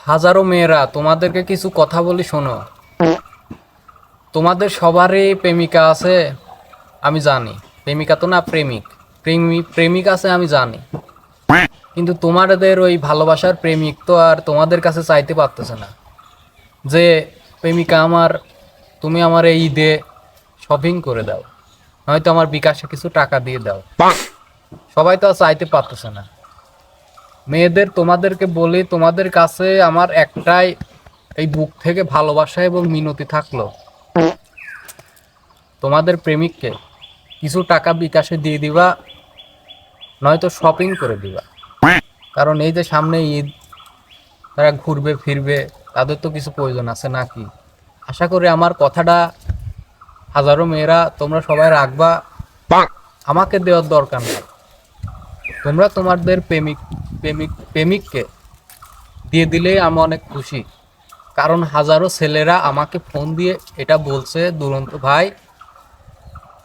হাজারো মেয়েরা তোমাদেরকে কিছু কথা বলি শোনো। তোমাদের সবারই প্রেমিকা আছে আমি জানি, প্রেমিকা তো না প্রেমিক, প্রেমিক আছে আমি জানি, কিন্তু তোমাদের ওই ভালোবাসার প্রেমিক তো আর তোমাদের কাছে চাইতে পারতেছে না যে প্রেমিকা আমার, তুমি আমার এই ঈদে শপিং করে দাও, নয়তো আমার বিকাশে কিছু টাকা দিয়ে দাও। সবাই তো আর চাইতে পারতেছে না। মেয়েদের তোমাদেরকে বলি, তোমাদের কাছে আমার একটাই এই বুক থেকে ভালোবাসা এবং মিনতি থাকলো, তোমাদের প্রেমিককে কিছু টাকা বিকাশে দিয়ে দিবা, নয়তো শপিং করে দিবা। কারণ এই যে সামনে ঈদ, তারা ঘুরবে ফিরবে, তাদের তো কিছু প্রয়োজন আছে নাকি। আশা করি আমার কথাটা হাজারো মেয়েরা তোমরা সবাই রাখবা। আমাকে দেওয়ার দরকার নেই, তোমরা তোমাদের প্রেমিককে দিয়ে দিলে আমি অনেক খুশি। কারণ হাজারো ছেলেরা আমাকে ফোন দিয়ে এটা বলছে, দুরন্ত ভাই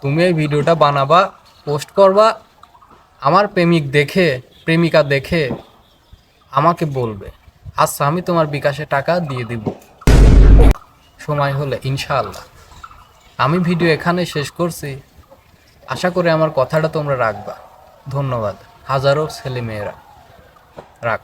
তুমি এই ভিডিওটা বানাবা, পোস্ট করবা, আমার প্রেমিকা দেখে আমাকে বলবে। আচ্ছা আমি তোমার বিকাশে টাকা দিয়ে দিব সময় হলে ইনশাআল্লাহ। আমি ভিডিও এখানে শেষ করছি, আশা করি আমার কথাটা তোমরা রাখবা। ধন্যবাদ হাজারো ছেলে মেয়েরা, রাখ।